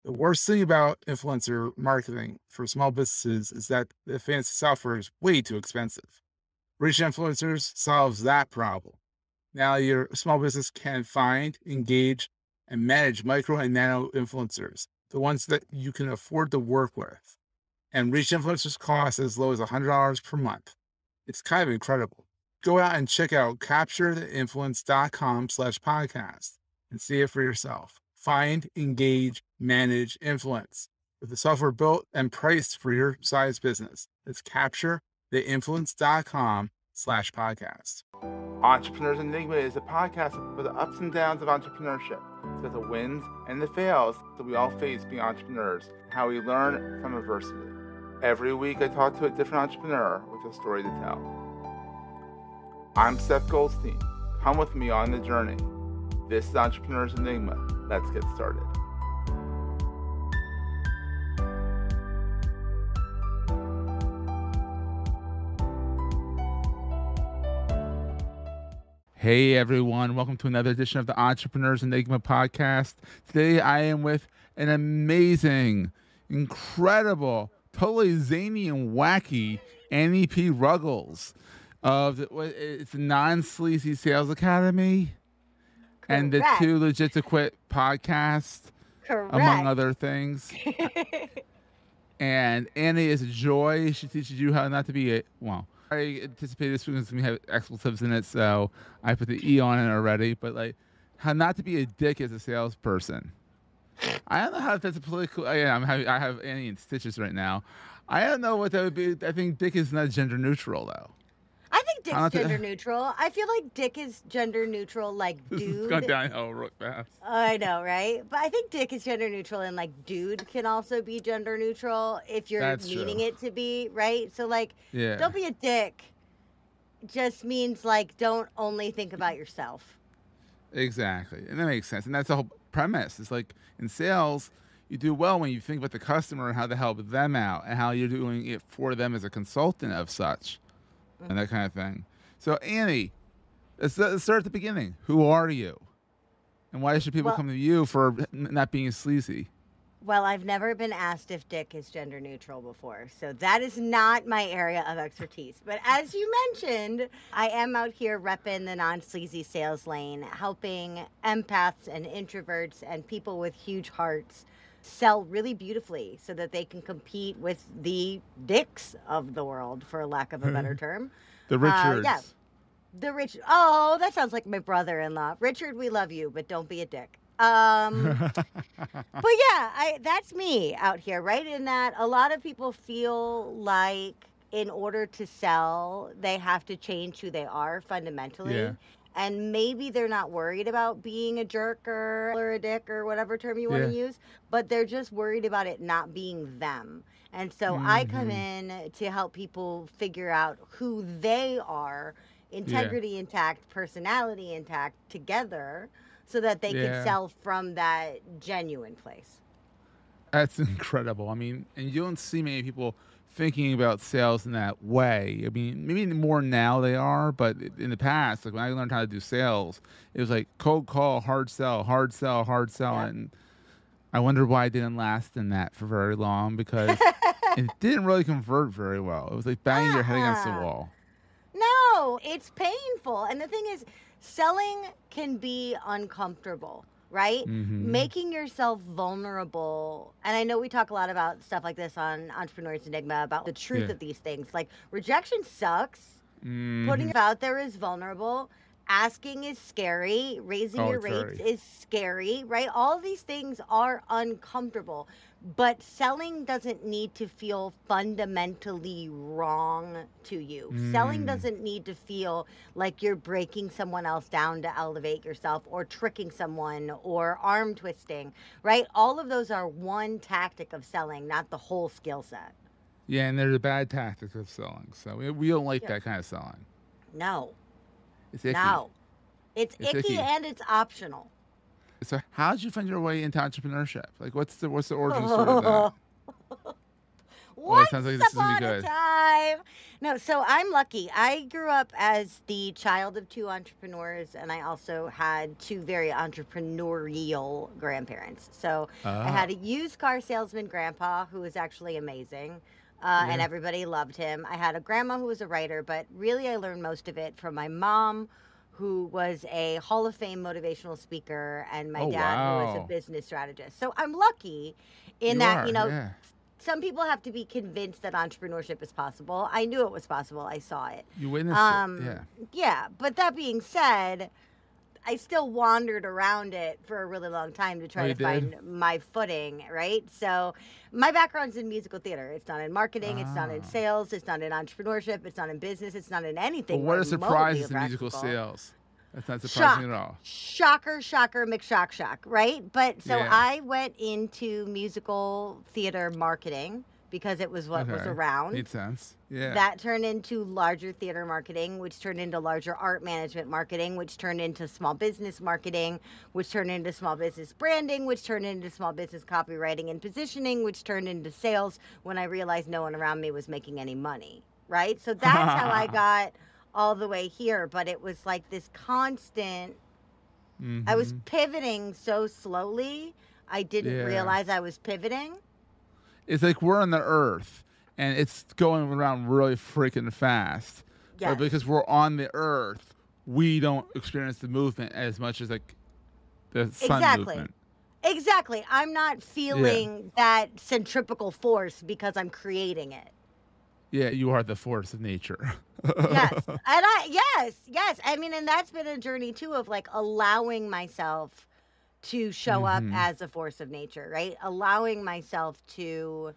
The worst thing about influencer marketing for small businesses is that the fancy software is way too expensive. Rich Influencers solves that problem. Now your small business can find, engage, and manage micro and nano influencers, the ones that you can afford to work with. And Reach Influencers cost as low as $100 per month. It's kind of incredible. Go out and check out capturetheinfluence.com/podcast and see it for yourself. Find, engage, manage, influence with the software built and priced for your size business. It's capturetheinfluence.com/podcast. Entrepreneurs Enigma is a podcast for the ups and downs of entrepreneurship. So the wins and the fails that we all face being entrepreneurs, and how we learn from adversity. Every week I talk to a different entrepreneur with a story to tell. I'm Seth Goldstein. Come with me on the journey. This is Entrepreneurs Enigma. Let's get started. Hey everyone, welcome to another edition of the Entrepreneurs Enigma podcast. Today I am with an amazing, incredible, totally zany and wacky Annie P. Ruggles of it's the Non-Sleezy Sales Academy. Correct. And the Too Legit to Quit podcast, Correct. among other things. And Annie is a joy. She teaches you how not to be I anticipate this week's going to have expletives in it, so I put the E on it already. But like, how not to be a dick as a salesperson. I don't know how that's a political. I have Annie in stitches right now. I don't know what that would be. I think dick is not gender neutral though. I think dick's gender neutral. I feel like dick is gender neutral, like dude. This is going downhill real fast. I know, right? But I think dick is gender neutral, and like dude can also be gender neutral if you're needing it to be, right? So like, don't be a dick. Just means like don't only think about yourself. Exactly, and that makes sense, and that's the whole premise. It's like in sales, you do well when you think about the customer and how to help them out, and how you're doing it for them as a consultant of such. And that kind of thing. So, Annie, let's start at the beginning. Who are you? And why should people come to you for not being sleazy? Well, I've never been asked if dick is gender neutral before, so that is not my area of expertise. But as you mentioned, I am out here repping the non-sleazy sales lane, helping empaths and introverts and people with huge hearts sell really beautifully so that they can compete with the dicks of the world, for lack of a better term. The Richards. The rich. Oh, that sounds like my brother-in-law. Richard, we love you, but don't be a dick. But yeah, that's me out here, right? In that a lot of people feel like in order to sell, they have to change who they are fundamentally. Yeah. And maybe they're not worried about being a jerk or a dick or whatever term you want to use, but they're just worried about it not being them. And so I come in to help people figure out who they are, integrity intact, personality intact, together, so that they can sell from that genuine place. That's incredible. I mean, and you don't see many people thinking about sales in that way. I mean, maybe more now they are, but in the past, like when I learned how to do sales, it was like cold call, hard sell, hard sell, hard sell. Yeah. And I wonder why I didn't last in that for very long, because it didn't really convert very well. It was like banging your head against the wall. No, it's painful. And the thing is, selling can be uncomfortable. Right? Making yourself vulnerable. And I know we talk a lot about stuff like this on Entrepreneurs Enigma, about the truth of these things. Like, rejection sucks. Putting it out there is vulnerable. Asking is scary. Raising your rates is scary, right? All these things are uncomfortable. But selling doesn't need to feel fundamentally wrong to you. Selling doesn't need to feel like you're breaking someone else down to elevate yourself, or tricking someone, or arm twisting, right? All of those are one tactic of selling, not the whole skill set. Yeah, and there's a bad tactic of selling. So we don't like that kind of selling. No. It's icky. No. It's icky and it's optional. So how did you find your way into entrepreneurship? Like, what's the origin story of that? Well, it sounds like this Once is gonna be upon a good. time. No, so I'm lucky. I grew up as the child of two entrepreneurs, and I also had two very entrepreneurial grandparents. So I Oh, had a used car salesman grandpa who was actually amazing. And yeah. everybody loved him. I had a grandma who was a writer, but really I learned most of it from my mom, who was a Hall of Fame motivational speaker, and my Oh, dad, who was a wow. business strategist. So I'm lucky in You that, are, yeah. some people have to be convinced that entrepreneurship is possible. I knew it was possible. I saw it. You witnessed it, Um, yeah. yeah, but that being said, I still wandered around it for a really long time to Oh, try you to did? find my footing, right? So, my background's in musical theater. It's not in marketing, it's not in Ah. sales, it's not in entrepreneurship, it's not in business, it's not in Well, anything what a surprise remotely is the musical practical. sales. That's not surprising Shock. at all. Shocker, shocker, McShock, shock, right? But so Yeah. I went into musical theater marketing because it was what was Okay. around. Made sense. Yeah. That turned into larger theater marketing, which turned into larger art management marketing, which turned into small business marketing, which turned into small business branding, which turned into small business copywriting and positioning, which turned into sales when I realized no one around me was making any money, right? So that's how I got all the way here. But it was like this constant, I was Mm-hmm. pivoting so slowly, I didn't Yeah. realize I was pivoting. It's like we're on the earth and it's going around really freaking fast. But Yes. because we're on the earth, we don't experience the movement as much as like the sun Exactly. movement. Exactly. I'm not Yeah. feeling that centripetal force because I'm creating it. Yeah, you are the force of nature. Yes. Yes. I mean, and that's been a journey too of like allowing myself to show up Mm-hmm. as a force of nature, right? Allowing myself to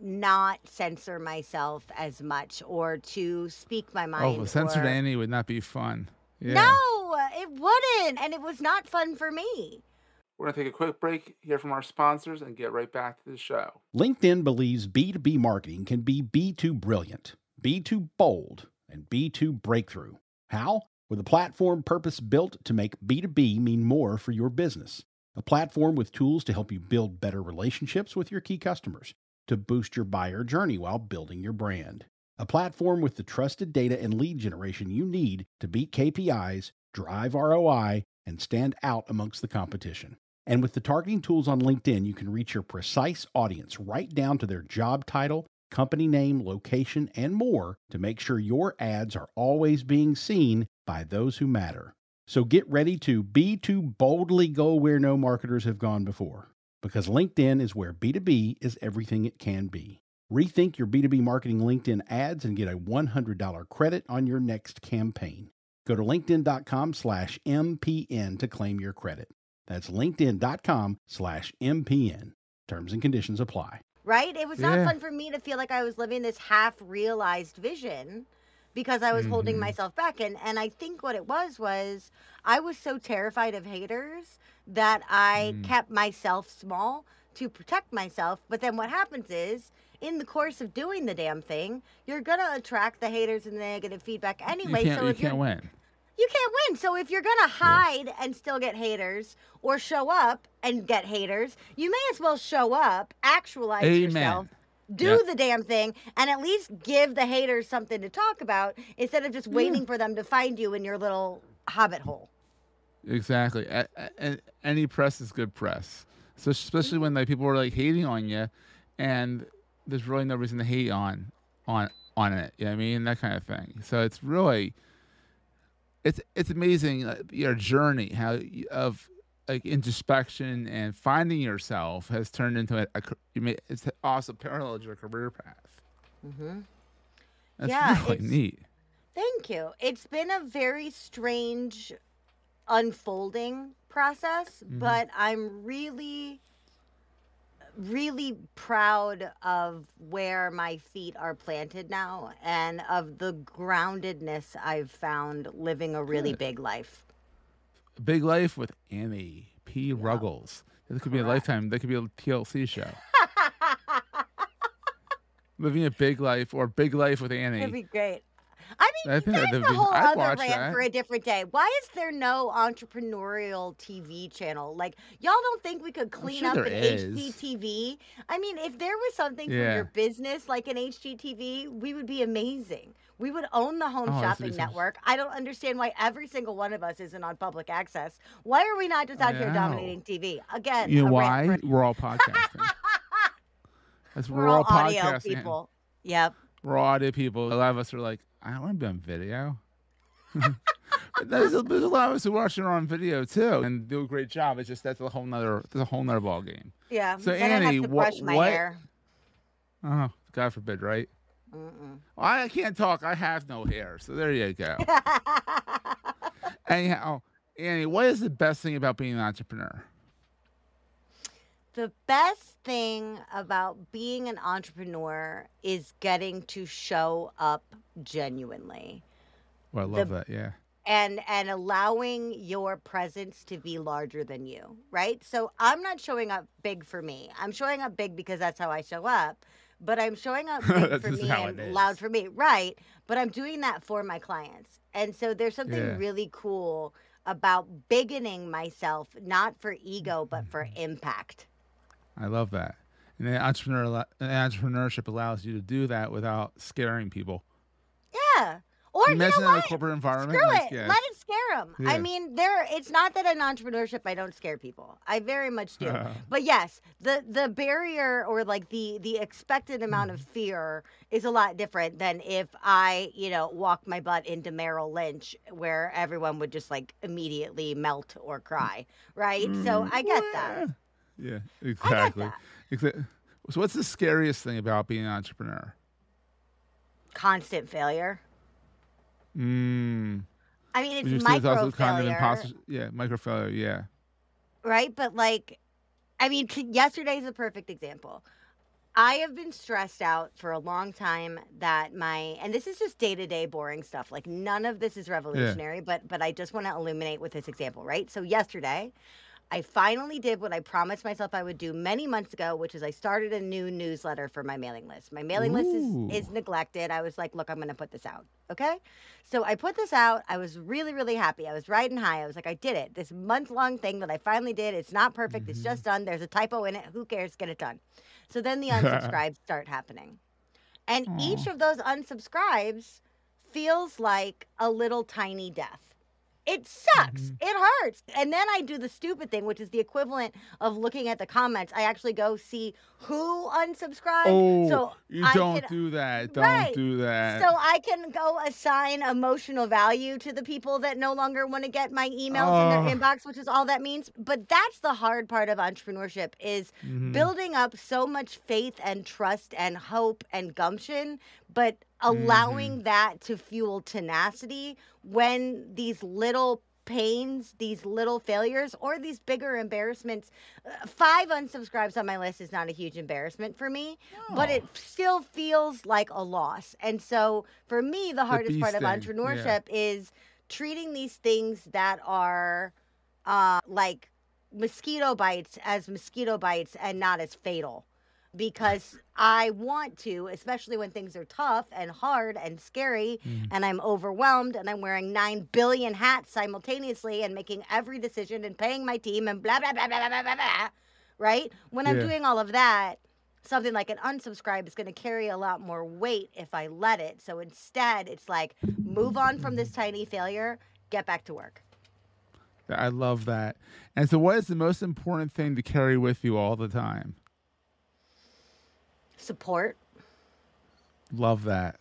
not censor myself as much or to speak my Oh, mind censored or Annie would not be fun. Yeah. no, it wouldn't. And it was not fun for me. We're going to take a quick break, hear from our sponsors, and get right back to the show. LinkedIn believes B2B marketing can be B2 brilliant, B2 bold, and B2 breakthrough. How? With a platform purpose built to make B2B mean more for your business. A platform with tools to help you build better relationships with your key customers, to boost your buyer journey while building your brand. A platform with the trusted data and lead generation you need to beat KPIs, drive ROI, and stand out amongst the competition. And with the targeting tools on LinkedIn, you can reach your precise audience right down to their job title, company name, location, and more to make sure your ads are always being seen by those who matter. So get ready to B2 boldly go where no marketers have gone before, because LinkedIn is where B2B is everything it can be. Rethink your B2B marketing LinkedIn ads and get a $100 credit on your next campaign. Go to linkedin.com/MPN to claim your credit. That's linkedin.com/MPN. Terms and conditions apply. Right? It was not Yeah. fun for me to feel like I was living this half realized vision because I was holding Mm-hmm. myself back. And I think what it was I was so terrified of haters that I Mm. kept myself small to protect myself. But then what happens is, in the course of doing the damn thing, you're going to attract the haters and the negative feedback anyway. So You if you're can't win. you can't win. So if you're going to Yeah. hide and still get haters or show up and get haters, you may as well show up, actualize yourself, Amen. do Yeah. the damn thing, and at least give the haters something to talk about instead of just Yeah. waiting for them to find you in your little hobbit hole. Exactly. And any press is good press. So especially when like people were like hating on you, and there's really no reason to hate on it. You know what I mean? That kind of thing. So it's really it's amazing your journey of like introspection and finding yourself has turned into it's also paralleled your career path. Mm-hmm. That's Yeah, really neat. thank you. It's been a very strange unfolding process, Mm-hmm. but I'm really proud of where my feet are planted now and of the groundedness I've found living a really Good. big life. Big Life with Annie P. Yeah, Ruggles. That could be a correct. lifetime. That could be a TLC show. Living a Big Life or Big Life with That'd Annie. be great. I I think That's that'd a be, whole I'd other watch rant that. for a different day. Why is there no entrepreneurial TV channel? Like, y'all don't think we could clean sure up there an is. HGTV? I mean, if there was something for Yeah. your business like an HGTV, we would be amazing. We would own the home Oh, this would be shopping so. network. I don't understand why every single one of us isn't on public access. Why are we not just out I here know. dominating TV? Again, You know a rant why? for We're all podcasting. we're all audio podcasting. people. Yep. We're audio people. A lot of us are like, I don't want to be on video. But there's a lot of us who watch it on video too and do a great job. It's just that's a whole nother ball game. Yeah. So then Annie, I have to brush my hair. Oh, God forbid, right? Mm-mm. Well, I can't talk. I have no hair, so there you go. Anyhow, Annie, what is the best thing about being an entrepreneur? The best thing about being an entrepreneur is getting to show up genuinely. Well, I love that. Yeah. And allowing your presence to be larger than you, right? So I'm not showing up big for me. I'm showing up big because that's how I show up. But I'm showing up big for me and loud for me, right? But I'm doing that for my clients. And so there's something really cool about biggening myself, not for ego, but for impact. I love that. And entrepreneurship allows you to do that without scaring people. Yeah. Or you imagine know in a corporate environment. Screw like, it. Let it scare them. Yeah. I mean, it's not that in entrepreneurship I don't scare people. I very much do. But yes, the barrier or like the expected amount of fear is a lot different than if I, walk my butt into Merrill Lynch where everyone would just like immediately melt or cry, right? So I get that. Yeah, exactly. So what's the scariest thing about being an entrepreneur? Constant failure. I mean, it's micro failure. Micro failure, yeah. Right? But yesterday's a perfect example. I have been stressed out for a long time that and this is just day-to-day boring stuff. Like none of this is revolutionary, but I just want to illuminate with this example, right? So yesterday, I finally did what I promised myself I would do many months ago, which is I started a new newsletter for my mailing list. My mailing list is neglected. I was like, look, I'm going to put this out. Okay. So I put this out. I was really, really happy. I was riding high. I was like, I did it. This month-long thing that I finally did. It's not perfect. It's just done. There's a typo in it. Who cares? Get it done. So then the unsubscribes start happening. And each of those unsubscribes feels like a little tiny death. It sucks. It hurts. And then I do the stupid thing, which is the equivalent of looking at the comments. I actually go see who unsubscribed. Oh, so don't do that. Don't do that. So I can go assign emotional value to the people that no longer want to get my emails in their inbox, which is all that means. But that's the hard part of entrepreneurship is building up so much faith and trust and hope and gumption, but allowing that to fuel tenacity when these little pains, these little failures, or these bigger embarrassments. 5 unsubscribes on my list is not a huge embarrassment for me, but it still feels like a loss. And so for me, the hardest part of entrepreneurship is treating these things that are like mosquito bites as mosquito bites and not as fatal. Because I want to, especially when things are tough and hard and scary and I'm overwhelmed and I'm wearing 9 billion hats simultaneously and making every decision and paying my team and blah, blah, blah, blah, blah, blah, blah, right? When I'm doing all of that, something like an unsubscribe is going to carry a lot more weight if I let it. So instead, it's like, move on from this tiny failure, get back to work. I love that. And so what is the most important thing to carry with you all the time? Support. Love that.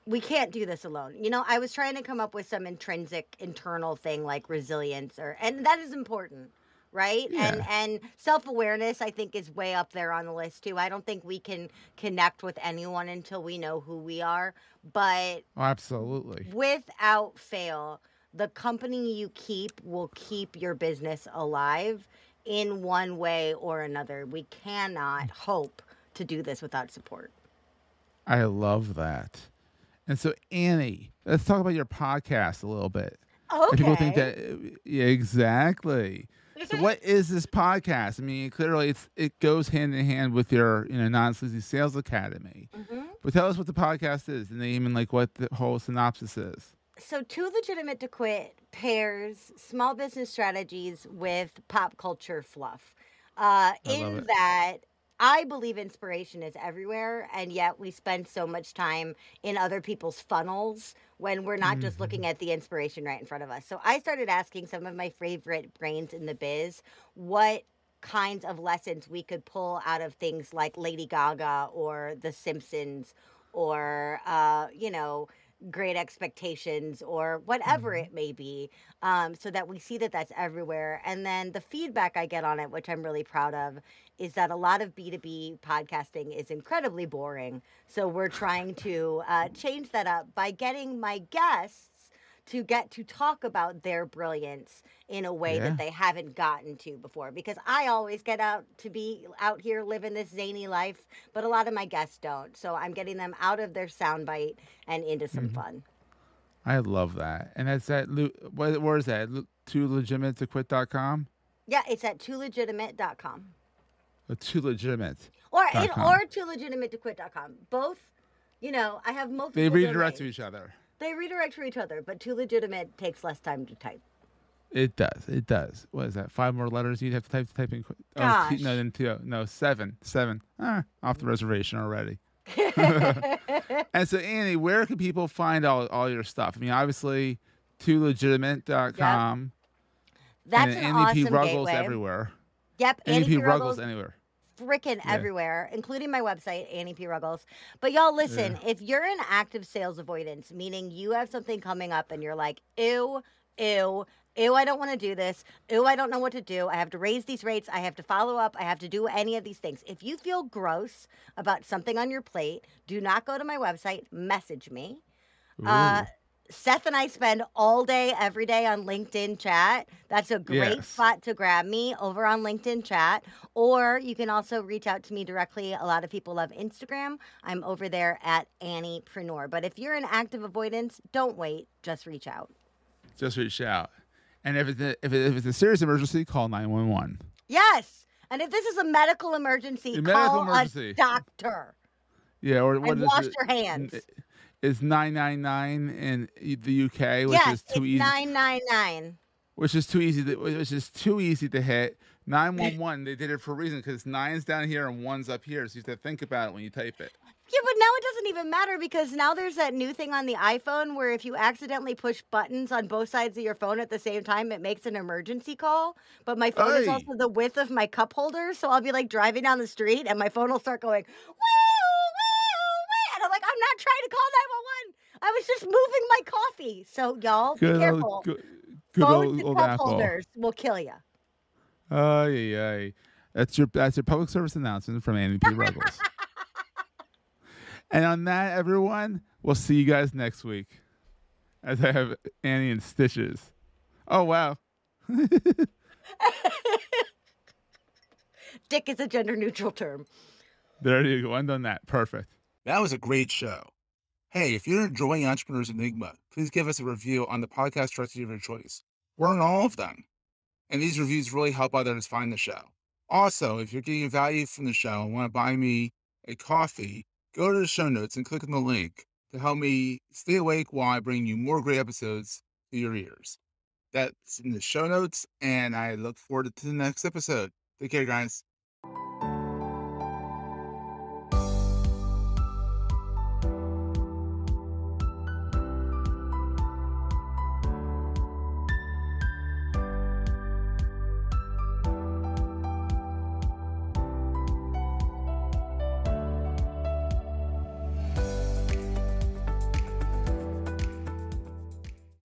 We can't do this alone. I was trying to come up with some intrinsic internal thing like resilience and that is important, right? Yeah. And self-awareness I think is way up there on the list too. I don't think we can connect with anyone until we know who we are, but absolutely. Without fail, the company you keep will keep your business alive in one way or another. We cannot hope to do this without support. I love that. And so, Annie, let's talk about your podcast a little bit. Okay. People think that, yeah, exactly. So, what is this podcast? I mean, clearly, it goes hand in hand with your, Non-Sleazy Sales Academy. But tell us what the podcast is, the name, and like what the whole synopsis is. So Too Legitimate to Quit pairs small business strategies with pop culture fluff. In that I believe inspiration is everywhere, and yet we spend so much time in other people's funnels when we're not just looking at the inspiration right in front of us. So I started asking some of my favorite brains in the biz what kinds of lessons we could pull out of things like Lady Gaga or The Simpsons or, Great Expectations or whatever it may be, so that we see that that's everywhere. And then the feedback I get on it, which I'm really proud of, is that a lot of B2B podcasting is incredibly boring. So we're trying to change that up by getting my guests to get to talk about their brilliance in a way that they haven't gotten to before. Because I always get out to be out here living this zany life, but a lot of my guests don't. So I'm getting them out of their soundbite and into some fun. I love that. And that's at, where is that? TooLegitimateToQuit.com? Yeah, it's at TooLegitimate.com. Too Legitimate. Or TooLegitimateToQuit.com. Both, I have multiple They redirect domains. to each other. They redirect to each other, but Too Legitimate takes less time to type. It does. It does. What is that? 5 more letters you'd have to type in. Gosh. No, 7. 7. Off the reservation already. And so, Annie, where can people find all your stuff? I mean, obviously, TooLegitimate.com. That's an awesome Ruggles gateway. Everywhere. Yep, Annie P. Ruggles anywhere. Freaking everywhere, including my website, Annie P. Ruggles. But y'all, listen, if you're in active sales avoidance, meaning you have something coming up and you're like, ew, I don't want to do this. Ew, I don't know what to do. I have to raise these rates. I have to follow up. I have to do any of these things. If you feel gross about something on your plate, do not go to my website. Message me. Seth and I spend all day, every day on LinkedIn chat. That's a great spot to grab me over on LinkedIn chat. Or you can also reach out to me directly. A lot of people love Instagram. I'm over there at Anniepreneur. But if you're in active avoidance, don't wait. Just reach out. Just reach out. And if it's a serious emergency, call 911. Yes. And if this is a medical emergency, call a doctor. Yeah. Or and wash your hands. It's 999 in the UK, which is too easy. 999. Which is too easy to hit. 911, they did it for a reason because 9's down here and 1's up here, so you have to think about it when you type it. Yeah, but now it doesn't even matter because now there's that new thing on the iPhone where if you accidentally push buttons on both sides of your phone at the same time, it makes an emergency call. But my phone is also the width of my cup holder, so I'll be like driving down the street and my phone will start going, and I'm like, I'm not trying to call 911. I was just moving my coffee. So y'all, be careful. Phones and cup holders will kill you. That's your public service announcement from Annie P. Ruggles. And on that, everyone, we'll see you guys next week. As I have Annie in stitches. Oh wow. Dick is a gender neutral term. There you go. End on that. Perfect. That was a great show. Hey, if you're enjoying Entrepreneurs Enigma, please give us a review on the podcast directory of your choice. We're on all of them. And these reviews really help others find the show. Also, if you're getting value from the show and want to buy me a coffee, go to the show notes and click on the link to help me stay awake while I bring you more great episodes to your ears. That's in the show notes, and I look forward to the next episode. Take care, guys.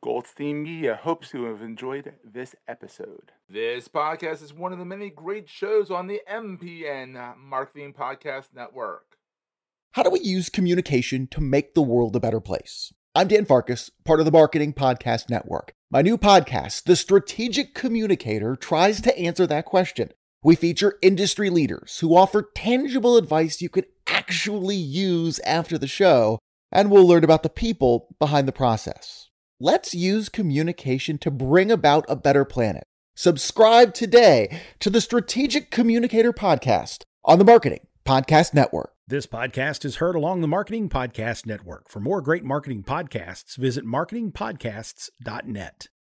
Goldstein Media hopes you have enjoyed this episode. This podcast is one of the many great shows on the MPN Marketing Podcast Network. How do we use communication to make the world a better place? I'm Dan Farkas, part of the Marketing Podcast Network. My new podcast, The Strategic Communicator, tries to answer that question. We feature industry leaders who offer tangible advice you could actually use after the show, and we'll learn about the people behind the process. Let's use communication to bring about a better planet. Subscribe today to the Strategic Communicator Podcast on the Marketing Podcast Network. This podcast is heard along the Marketing Podcast Network. For more great marketing podcasts, visit marketingpodcasts.net.